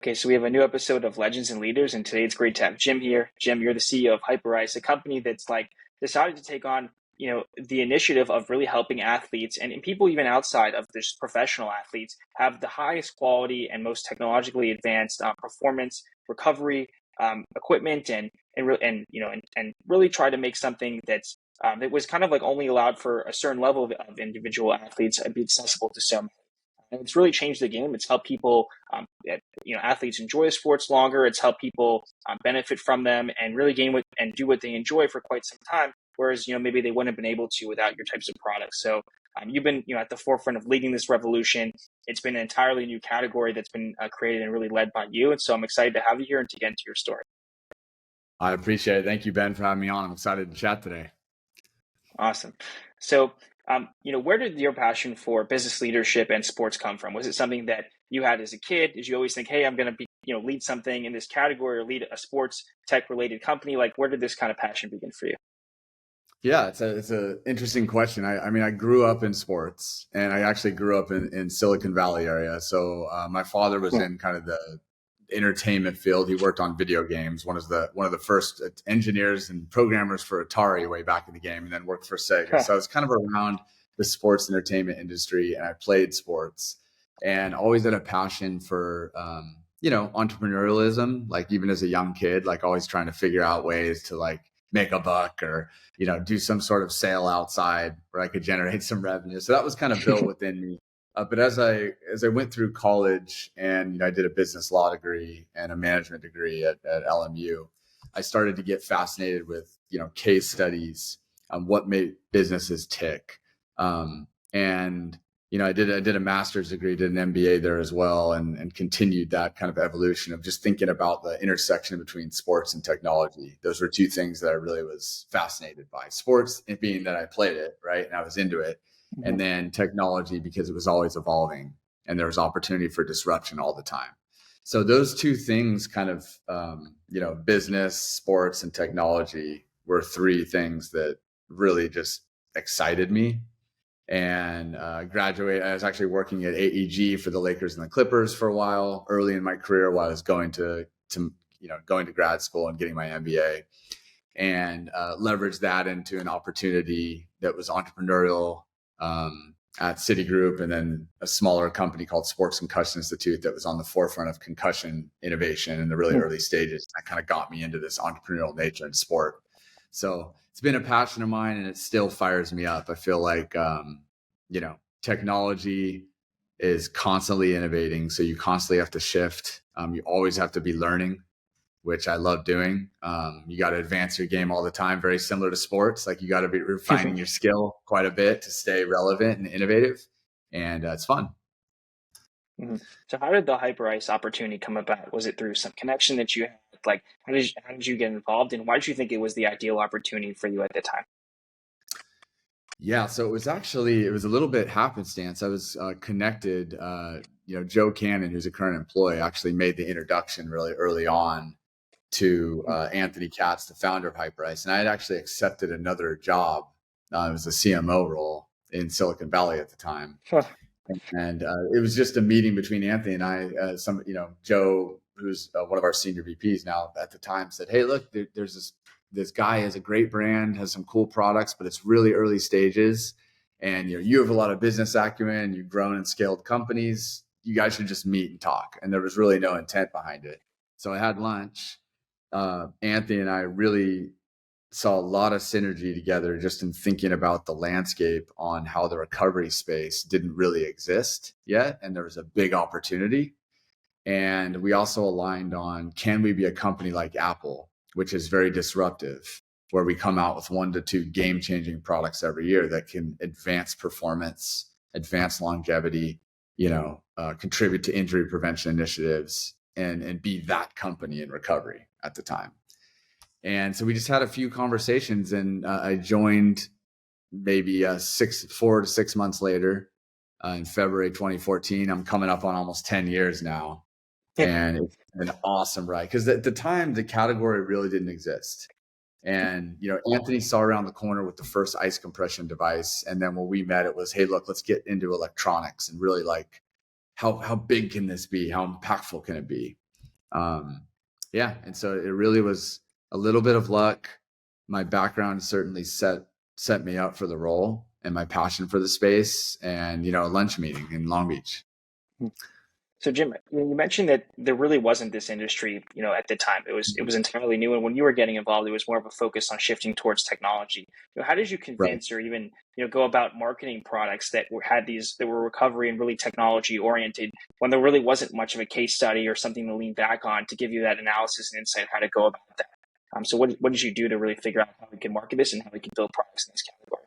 Okay, so we have a new episode of Legends and Leaders, and today it's great to have Jim here. Jim, you're the CEO of Hyperice, a company that's like decided to take on, the initiative of really helping athletes and people even outside of just professional athletes have the highest quality and most technologically advanced performance recovery equipment and really try to make something that was kind of like only allowed for a certain level of individual athletes and be accessible to so many. And it's really changed the game. It's helped people, athletes enjoy the sports longer. It's helped people benefit from them and really and do what they enjoy for quite some time. Whereas, maybe they wouldn't have been able to without your types of products. So you've been, at the forefront of leading this revolution. It's been an entirely new category that's been created and really led by you. And so I'm excited to have you here and to get into your story. I appreciate it. Thank you, Ben, for having me on. I'm excited to chat today. Awesome. So, where did your passion for business leadership and sports come from? Was it something that you had as a kid? Did you always think, hey, I'm going to be, lead something in this category or lead a sports tech related company? Like, where did this kind of passion begin for you? Yeah, it's a interesting question. I mean, I grew up in sports, and I actually grew up in Silicon Valley area. So my father was in kind of the entertainment field. He worked on video games. One of the first engineers and programmers for Atari way back in the game, and then worked for Sega. So I was kind of around the sports entertainment industry, and I played sports, and always had a passion for entrepreneurialism. Like even as a young kid, like always trying to figure out ways to like make a buck or do some sort of sale outside where I could generate some revenue. So that was kind of built within me. But as I went through college and I did a business law degree and a management degree at LMU, I started to get fascinated with case studies on what made businesses tick. And I did a master's degree, did an MBA there as well, and continued that kind of evolution of just thinking about the intersection between sports and technology. Those were two things that I really was fascinated by. Sports, it being that I played it, right, and I was into it. And then technology because it was always evolving and there was opportunity for disruption all the time. So those two things kind of, business, sports, and technology were three things that really just excited me. And graduate. I was actually working at AEG for the Lakers and the Clippers for a while early in my career while I was going to grad school and getting my MBA, and leveraged that into an opportunity that was entrepreneurial at Citigroup, and then a smaller company called Sports Concussion Institute that was on the forefront of concussion innovation in the really early stages. That kind of got me into this entrepreneurial nature in sport. So it's been a passion of mine, and it still fires me up. I feel like, technology is constantly innovating. So you constantly have to shift. You always have to be learning, which I love doing. You got to advance your game all the time, very similar to sports. Like you got to be refining your skill quite a bit to stay relevant and innovative. And it's fun. Mm-hmm. So how did the Hyperice opportunity come about? Was it through some connection that you had? Like, how did you get involved, and why did you think it was the ideal opportunity for you at the time? Yeah, so it was a little bit happenstance. I was connected. Joe Cannon, who's a current employee, actually made the introduction really early on to Anthony Katz, the founder of Hyperice, and I had actually accepted another job. It was a CMO role in Silicon Valley at the time. Huh. And it was just a meeting between Anthony and I. Joe, who's one of our senior VPs now at the time, said, "Hey, look, there's this guy has a great brand, has some cool products, but it's really early stages. And you have a lot of business acumen. You've grown and scaled companies. You guys should just meet and talk." And there was really no intent behind it. So I had lunch. Anthony and I really saw a lot of synergy together just in thinking about the landscape on how the recovery space didn't really exist yet. And there was a big opportunity. And we also aligned on, can we be a company like Apple, which is very disruptive, where we come out with 1 to 2 game-changing products every year that can advance performance, advance longevity, contribute to injury prevention initiatives, and be that company in recovery at the time. And so we just had a few conversations, and I joined maybe 4 to 6 months later in February 2014. I'm coming up on almost 10 years now. And it's an awesome ride because at the time, the category really didn't exist. And, Anthony saw around the corner with the first ice compression device. And then when we met, it was, hey, look, let's get into electronics and really like, how big can this be? How impactful can it be? Yeah. And so it really was a little bit of luck. My background certainly set me up for the role, and my passion for the space, and, a lunch meeting in Long Beach. So Jim, you mentioned that there really wasn't this industry, at the time. It was entirely new, and when you were getting involved, it was more of a focus on shifting towards technology. How did you Right. convince or even go about marketing products that were recovery and really technology oriented when there really wasn't much of a case study or something to lean back on to give you that analysis and insight of how to go about that? So what did you do to really figure out how we can market this and how we can build products in this category?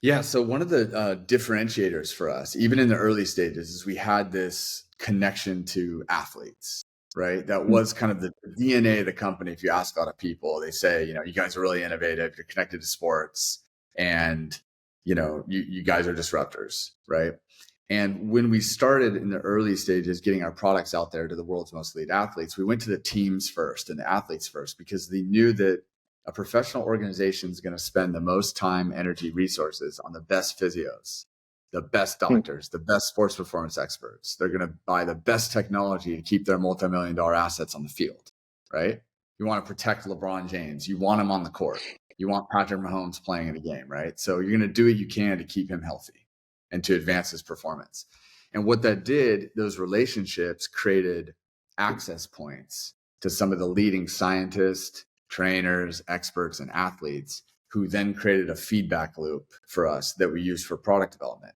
Yeah. So one of the differentiators for us, even in the early stages, is we had this connection to athletes, right? That was kind of the DNA of the company. If you ask a lot of people, they say, you guys are really innovative, you're connected to sports, and, you guys are disruptors, right? And when we started in the early stages, getting our products out there to the world's most elite athletes, we went to the teams first and the athletes first, because they knew that a professional organization is going to spend the most time, energy, resources on the best physios, the best doctors, the best sports performance experts. They're going to buy the best technology to keep their multi-million-dollar assets on the field, right? You want to protect LeBron James. You want him on the court. You want Patrick Mahomes playing in a game, right? So you're going to do what you can to keep him healthy and to advance his performance. And what that did, those relationships created access points to some of the leading scientists, trainers, experts, and athletes, who then created a feedback loop for us that we use for product development.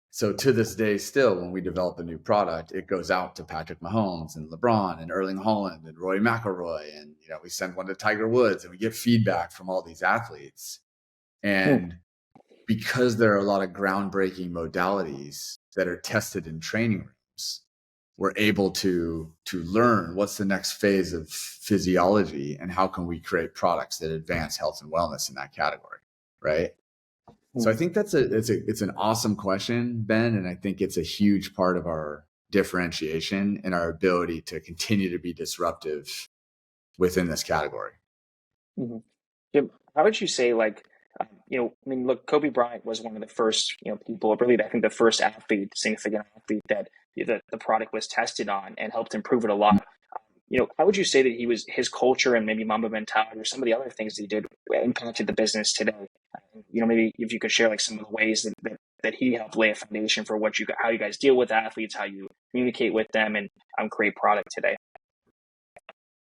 So to this day, still, when we develop a new product, it goes out to Patrick Mahomes and LeBron and Erling Haaland and Roy McIlroy. And, we send one to Tiger Woods, and we get feedback from all these athletes. And because there are a lot of groundbreaking modalities that are tested in training rooms, we're able to learn what's the next phase of physiology and how can we create products that advance health and wellness in that category, right? So I think it's an awesome question, Ben, and I think it's a huge part of our differentiation and our ability to continue to be disruptive within this category. Mm-hmm. Jim, how would you say, look, Kobe Bryant was one of the first, people, really, I think the first athlete, significant athlete that the product was tested on and helped improve it a lot. How would you say that his culture and maybe Mamba mentality or some of the other things that he did impacted the business today? Maybe if you could share like some of the ways that he helped lay a foundation for how you guys deal with athletes, how you communicate with them, and create product today.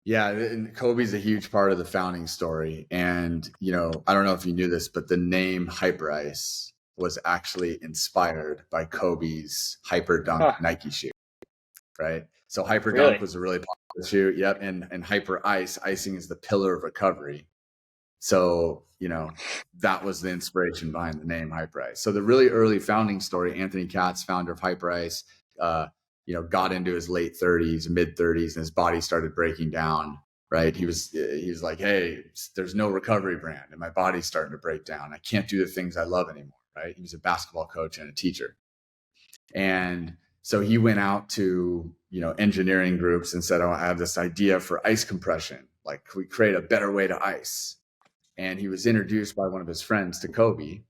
Yeah, and Kobe's a huge part of the founding story. And, I don't know if you knew this, but the name Hyperice was actually inspired by Kobe's Hyper Dunk Huh, Nike shoe, right? So Hyper Dunk really? was a really popular shoe. Yep. And Hyper Ice, icing is the pillar of recovery. So, that was the inspiration behind the name Hyperice. So the really early founding story, Anthony Katz, founder of Hyperice, got into his late 30s, mid 30s, and his body started breaking down, right? He was like, hey, there's no recovery brand and my body's starting to break down. I can't do the things I love anymore, right? He was a basketball coach and a teacher. And so he went out to, engineering groups and said, oh, I have this idea for ice compression. Like, can we create a better way to ice? And he was introduced by one of his friends to Kobe,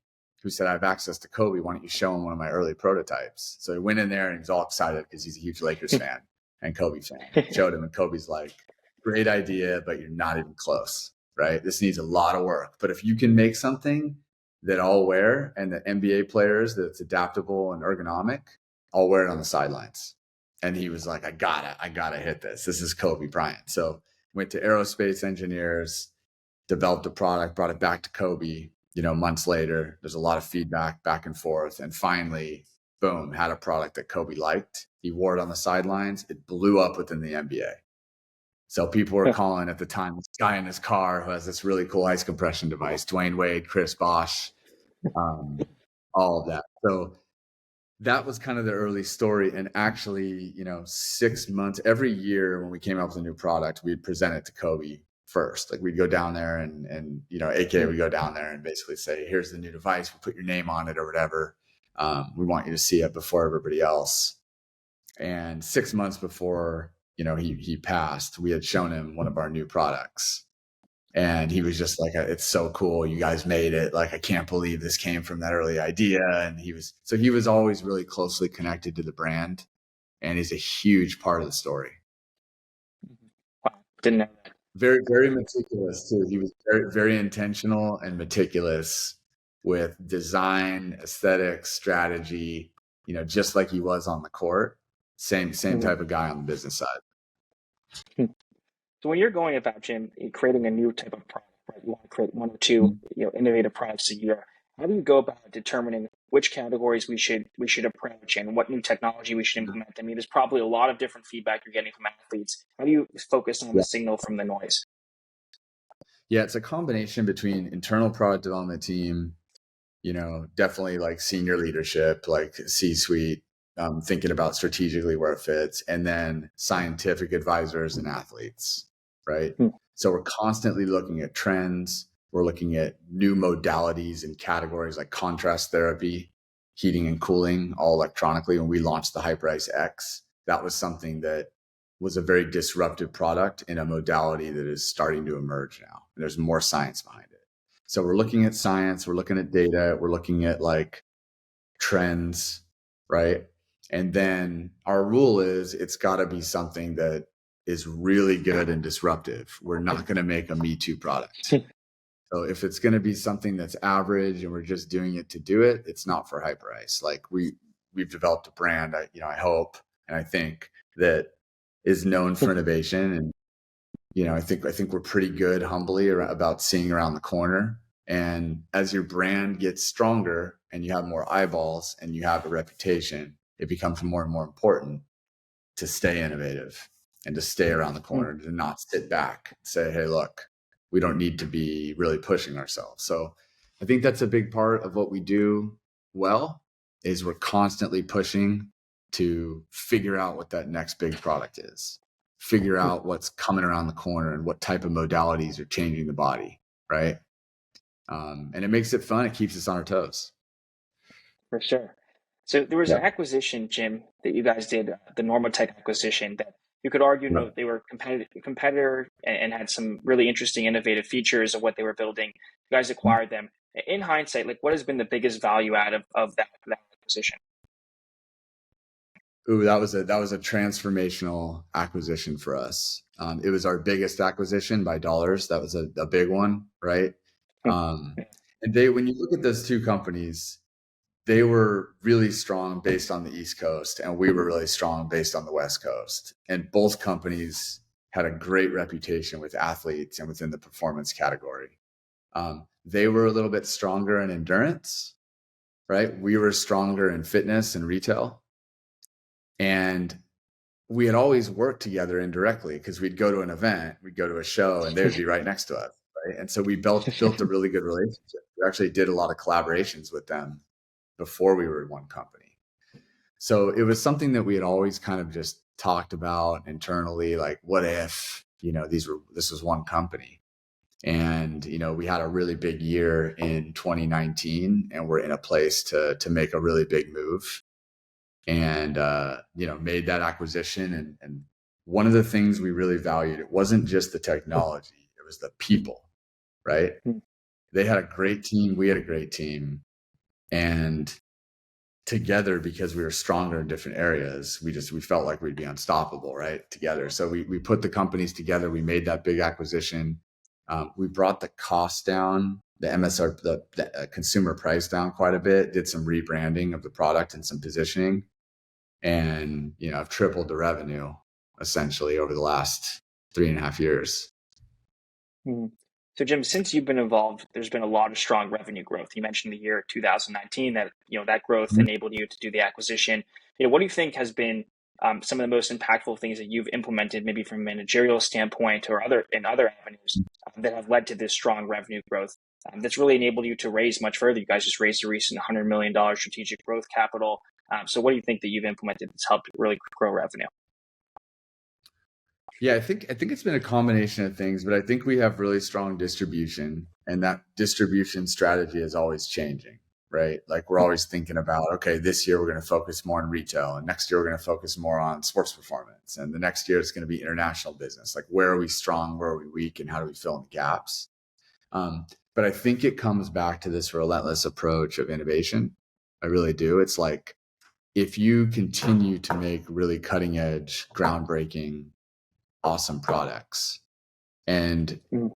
who said, I have access to Kobe. Why don't you show him one of my early prototypes? So he went in there and he was all excited because he's a huge Lakers fan and Kobe fan. Showed him, and Kobe's like, great idea, but you're not even close, right? This needs a lot of work. But if you can make something that I'll wear and the NBA players that's adaptable and ergonomic, I'll wear it on the sidelines. And he was like, I gotta hit this. This is Kobe Bryant. So went to aerospace engineers, developed a product, brought it back to Kobe, months later. There's a lot of feedback back and forth. And finally, boom, had a product that Kobe liked. He wore it on the sidelines. It blew up within the NBA. So people were calling at the time, this guy in his car who has this really cool ice compression device, Dwayne Wade, Chris Bosh, all of that. So that was kind of the early story. And actually, 6 months, every year when we came out with a new product, we'd present it to Kobe first. Like, we'd go down there and AK would go down there and basically say, here's the new device. We put your name on it or whatever. We want you to see it before everybody else. And 6 months before, he passed, we had shown him one of our new products. And he was just like, it's so cool. You guys made it. Like, I can't believe this came from that early idea. And he was always really closely connected to the brand. And he's a huge part of the story. Didn't know that. Very, very meticulous too. He was very, very intentional and meticulous with design, aesthetics, strategy, just like he was on the court. Same type of guy on the business side. Mm-hmm. So when you're going about, Jim, creating a new type of product, right? You want to create one or two, innovative products a year. How do you go about determining which categories we should approach and what new technology we should implement? I mean, there's probably a lot of different feedback you're getting from athletes. How do you focus on the Yeah. signal from the noise? Yeah, it's a combination between internal product development team, definitely like senior leadership, like C-suite, thinking about strategically where it fits, and then scientific advisors and athletes, right? Hmm. So we're constantly looking at trends. We're looking at new modalities and categories like contrast therapy, heating and cooling, all electronically. When we launched the Hyperice X, that was something that was a very disruptive product in a modality that is starting to emerge now. And there's more science behind it. So we're looking at science, we're looking at data, we're looking at like trends, right? And then our rule is it's got to be something that is really good and disruptive. We're not going to make a Me Too product. So if it's going to be something that's average and we're just doing it to do it, it's not for Hyperice. Like we've developed a brand, I hope and I think that is known for innovation. And I think we're pretty good humbly about seeing around the corner. And as your brand gets stronger and you have more eyeballs and you have a reputation, it becomes more and more important to stay innovative and to stay around the corner, to not sit back and say, hey, look, we don't need to be really pushing ourselves. So I think that's a big part of what we do well, is we're constantly pushing to figure out what that next big product is, figure out what's coming around the corner and what type of modalities are changing the body, right? And it makes it fun. It keeps us on our toes. For sure. So there was an Yeah. acquisition, Jim, that you guys did, the Normatech acquisition, that you could argue, they were competitor and had some really interesting, innovative features of what they were building. You guys acquired them. In hindsight, like, what has been the biggest value out of that acquisition? Ooh, that was a transformational acquisition for us. It was our biggest acquisition by dollars. That was a big one, right? And when you look at those two companies, they were really strong based on the East Coast, and we were really strong based on the West Coast. And both companies had a great reputation with athletes and within the performance category. They were a little bit stronger in endurance, right? We were stronger in fitness and retail. And we had always worked together indirectly because we'd go to an event, we'd go to a show, and they would be right next to us, right? And so we built a really good relationship. We actually did a lot of collaborations with them before we were one company. So it was something that we had always kind of just talked about internally, like, what if, this was one company. And, we had a really big year in 2019 and we're in a place to make a really big move. And, made that acquisition. And one of the things we really valued, it wasn't just the technology, it was the people, right? They had a great team. We had a great team. And together, because we were stronger in different areas, we felt like we'd be unstoppable, right? Together. So we put the companies together. We made that big acquisition. We brought the cost down, the MSR, the consumer price down quite a bit, did some rebranding of the product and some positioning. And, I've tripled the revenue essentially over the last 3.5 years. So, Jim, since you've been involved, there's been a lot of strong revenue growth. You mentioned the year 2019 that, that growth enabled you to do the acquisition. What do you think has been some of the most impactful things that you've implemented, maybe from a managerial standpoint or other avenues that have led to this strong revenue growth that's really enabled you to raise much further? You guys just raised a recent $100 million strategic growth capital. So what do you think that you've implemented that's helped really grow revenue? Yeah, I think it's been a combination of things, but I think we have really strong distribution, and that distribution strategy is always changing, right? Like, we're always thinking about, okay, this year we're going to focus more on retail, and next year we're going to focus more on sports performance, and the next year it's going to be international business. Like, where are we strong, where are we weak, and how do we fill in the gaps? But I think it comes back to this relentless approach of innovation. I really do. It's like, if you continue to make really cutting edge, groundbreaking, awesome products, And Mm.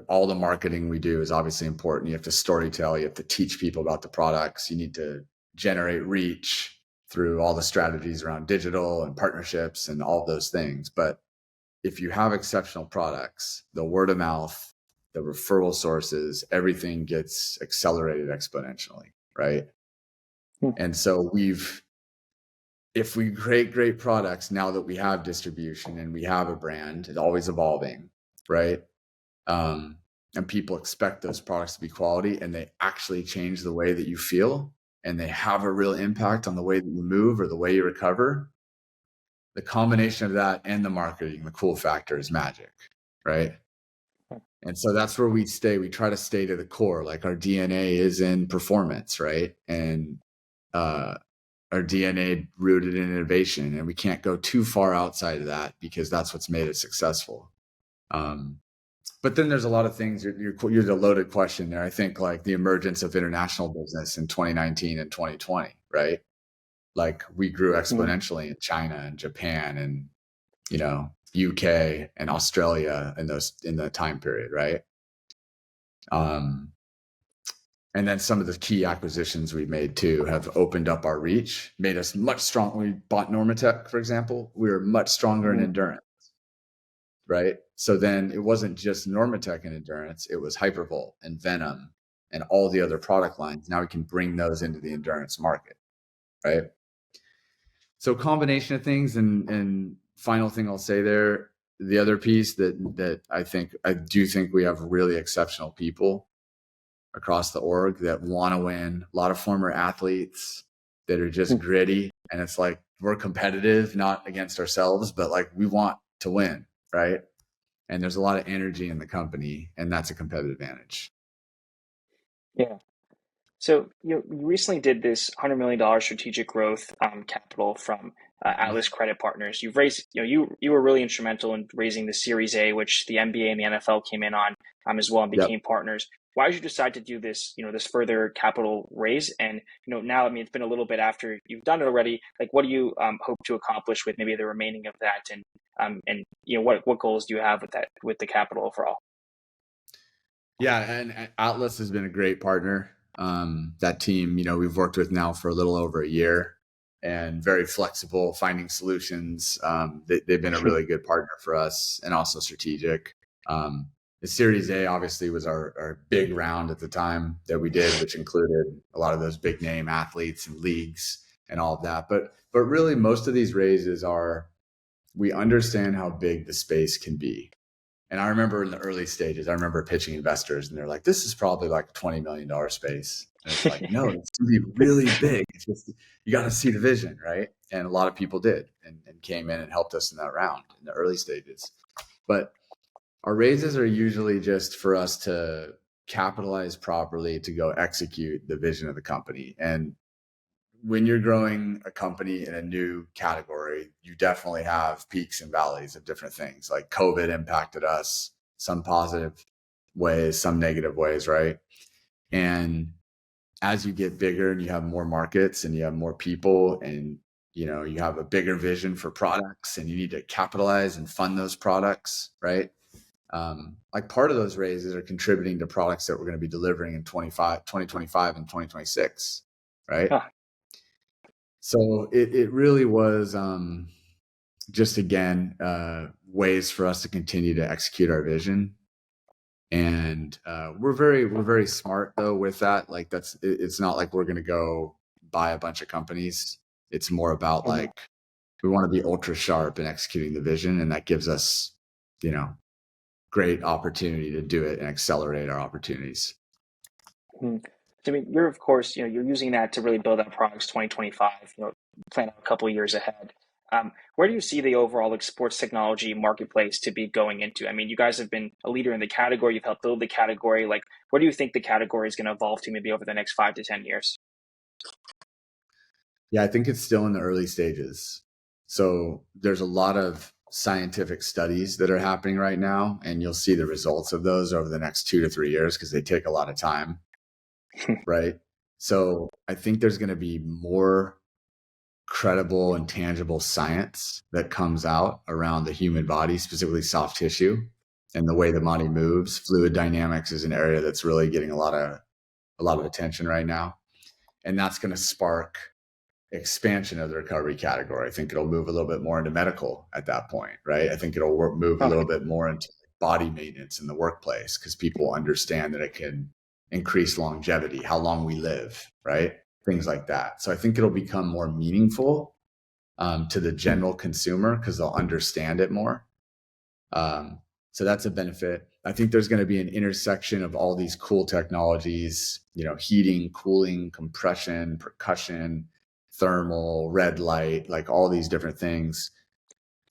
all the marketing we do is obviously important. You have to storytell, you have to teach people about the products, you need to generate reach through all the strategies around digital and partnerships and all of those things. But if you have exceptional products, the word of mouth, the referral sources, everything gets accelerated exponentially, right? Mm. And so if we create great products now that we have distribution and we have a brand, it's always evolving, right? Um, and people expect those products to be quality, and they actually change the way that you feel, and they have a real impact on the way that you move or the way you recover. The combination of that and the marketing, the cool factor is magic, right? And so that's where we stay. We try to stay to the core. Like our DNA is in performance, right? And uh, our DNA rooted in innovation, and we can't go too far outside of that because that's what's made it successful. But then there's a lot of things. You're the loaded question there. I think like the emergence of international business in 2019 and 2020, right? Like we grew Mm. exponentially in China and Japan and UK and Australia in the time period, right? Um, and then some of the key acquisitions we've made too have opened up our reach, made us much stronger. We bought Normatec, for example. We were much stronger in Mm. endurance, right? So then it wasn't just Normatec and endurance, it was Hypervolt and Venom and all the other product lines. Now we can bring those into the endurance market, right? So combination of things. And final thing I'll say there, the other piece that I do think we have really exceptional people across the org that want to win. A lot of former athletes that are just Mm. gritty, and it's like we're competitive, not against ourselves, but like we want to win, right? And there's a lot of energy in the company, and that's a competitive advantage. Yeah. So you recently did this $100 million strategic growth capital from Atlas Credit Partners. You've raised, you were really instrumental in raising the Series A, which the NBA and the NFL came in on as well and Yep. became partners. Why did you decide to do this, this further capital raise? And now, I mean, it's been a little bit after you've done it already. Like, what do you hope to accomplish with maybe the remaining of that? And what goals do you have with that, with the capital overall? Yeah, and Atlas has been a great partner. That team, we've worked with now for a little over a year, and very flexible, finding solutions. They've been a really good partner for us, and also strategic. The Series A obviously was our big round at the time that we did, which included a lot of those big name athletes and leagues and all of that. But really, most of these raises are, we understand how big the space can be. And I remember in the early stages, I remember pitching investors, and they're like, "This is probably like a $20 million space." And it's like, no, it's going to be really big. It's just, you got to see the vision, right? And a lot of people did, and came in and helped us in that round in the early stages. But our raises are usually just for us to capitalize properly to go execute the vision of the company. And when you're growing a company in a new category, you definitely have peaks and valleys of different things. Like COVID impacted us, some positive ways, some negative ways, right? And as you get bigger and you have more markets and you have more people, and you have a bigger vision for products, and you need to capitalize and fund those products, right? Like part of those raises are contributing to products that we're going to be delivering in 2025 and 2026, right? Huh. So it really was just, again, ways for us to continue to execute our vision. And we're very smart though with that. Like it's not like we're going to go buy a bunch of companies. It's more about Mhm. like, we want to be ultra sharp in executing the vision, and that gives us, great opportunity to do it and accelerate our opportunities. Mhm. So, I mean, you're of course, you're using that to really build out products 2025, plan out a couple of years ahead. Where do you see the overall like sports technology marketplace to be going into? I mean, you guys have been a leader in the category. You've helped build the category. Like, where do you think the category is going to evolve to maybe over the next 5 to 10 years? Yeah, I think it's still in the early stages. So there's a lot of scientific studies that are happening right now, and you'll see the results of those over the next 2 to 3 years because they take a lot of time, right? So I think there's going to be more credible and tangible science that comes out around the human body, specifically soft tissue. and the way the body moves. Fluid dynamics is an area that's really getting a lot of attention right now, and that's going to spark expansion of the recovery category. I think it'll move a little bit more into medical at that point, right? I think it'll move a little bit more into body maintenance in the workplace because people understand that it can increase longevity, how long we live, right? Things like that. So I think it'll become more meaningful to the general consumer because they'll understand it more. So that's a benefit. I think there's going to be an intersection of all these cool technologies, heating, cooling, compression, percussion, thermal, red light, like all these different things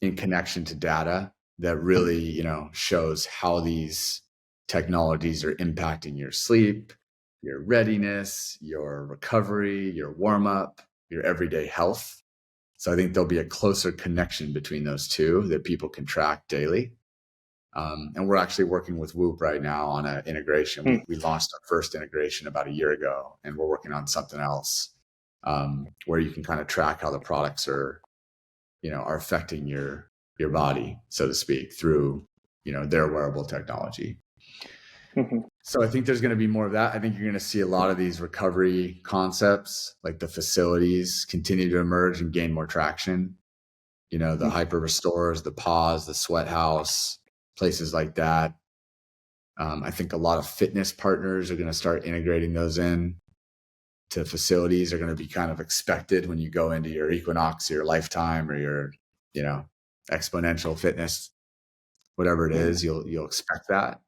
in connection to data that really, shows how these technologies are impacting your sleep, your readiness, your recovery, your warm up, your everyday health. So I think there'll be a closer connection between those two that people can track daily. And we're actually working with Whoop right now on an integration. We launched our first integration about a year ago, and we're working on something else where you can kind of track how the products are affecting your body, so to speak, through their wearable technology. So I think there's going to be more of that. I think you're going to see a lot of these recovery concepts, like the facilities, continue to emerge and gain more traction. The hyper restores, the pause, the sweat house, places like that. I think a lot of fitness partners are going to start integrating those in to facilities. Are going to be kind of expected when you go into your Equinox, your Lifetime, or your, exponential fitness, whatever it is, you'll expect that.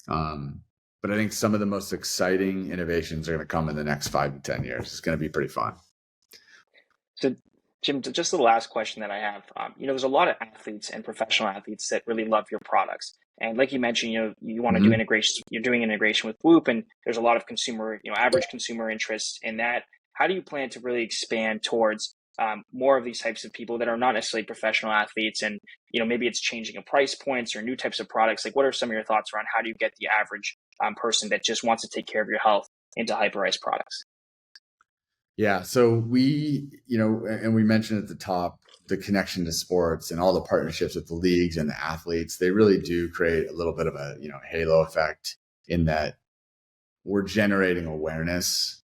But I think some of the most exciting innovations are going to come in the next 5 to 10 years. It's going to be pretty fun. So, Jim, just the last question that I have, there's a lot of athletes and professional athletes that really love your products. And like you mentioned, you want to do integrations, you're doing integration with Whoop, and there's a lot of average consumer interest in that. How do you plan to really expand towards more of these types of people that are not necessarily professional athletes, and maybe it's changing of price points or new types of products? Like, what are some of your thoughts around how do you get the average person that just wants to take care of your health into Hyperice products? Yeah, so we, and we mentioned at the top, the connection to sports and all the partnerships with the leagues and the athletes, they really do create a little bit of a, halo effect in that we're generating awareness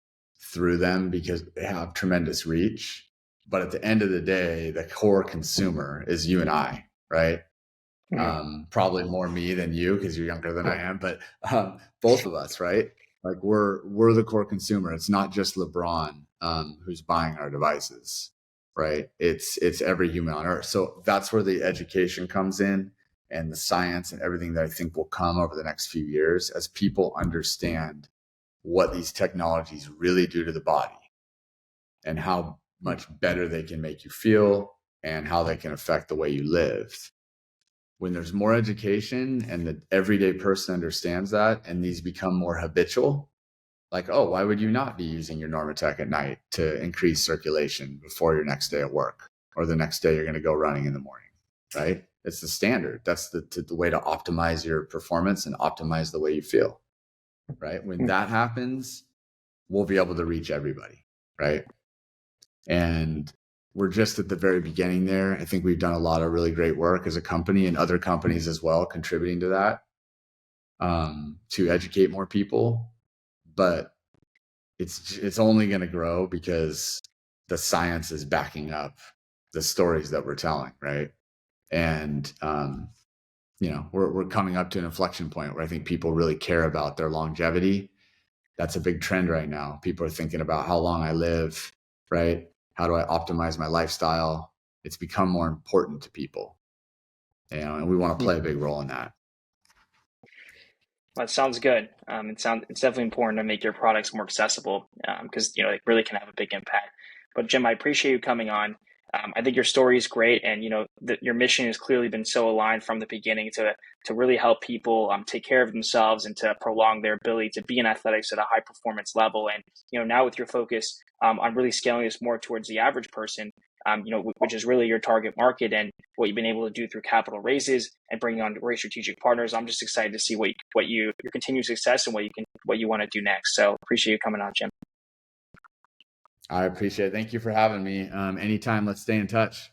through them because they have tremendous reach. But at the end of the day, the core consumer is you and I, right? Probably more me than you because you're younger than I am, but both of us, right? Like we're the core consumer. It's not just LeBron who's buying our devices, right? It's every human on earth. So that's where the education comes in and the science and everything that I think will come over the next few years as people understand what these technologies really do to the body and how much better they can make you feel and how they can affect the way you live. When there's more education and the everyday person understands that and these become more habitual, like, oh, why would you not be using your Normatec at night to increase circulation before your next day at work or the next day you're going to go running in the morning, right? It's the standard. That's the way to optimize your performance and optimize the way you feel, right? When that happens, we'll be able to reach everybody, right? And we're just at the very beginning there. I think we've done a lot of really great work as a company and other companies as well, contributing to that, to educate more people. But it's only going to grow because the science is backing up the stories that we're telling, right? And we're coming up to an inflection point where I think people really care about their longevity. That's a big trend right now. People are thinking about how long I live, right? How do I optimize my lifestyle? It's become more important to people, and we want to play a big role in that. Well, that sounds good. It's definitely important to make your products more accessible because it really can have a big impact. But Jim, I appreciate you coming on. I think your story is great, and your mission has clearly been so aligned from the beginning to really help people take care of themselves and to prolong their ability to be in athletics at a high performance level. And now with your focus on really scaling this more towards the average person, which is really your target market, and what you've been able to do through capital raises and bringing on great strategic partners. I'm just excited to see your continued success and what you want to do next. So appreciate you coming on, Jim. I appreciate it. Thank you for having me. Anytime, let's stay in touch.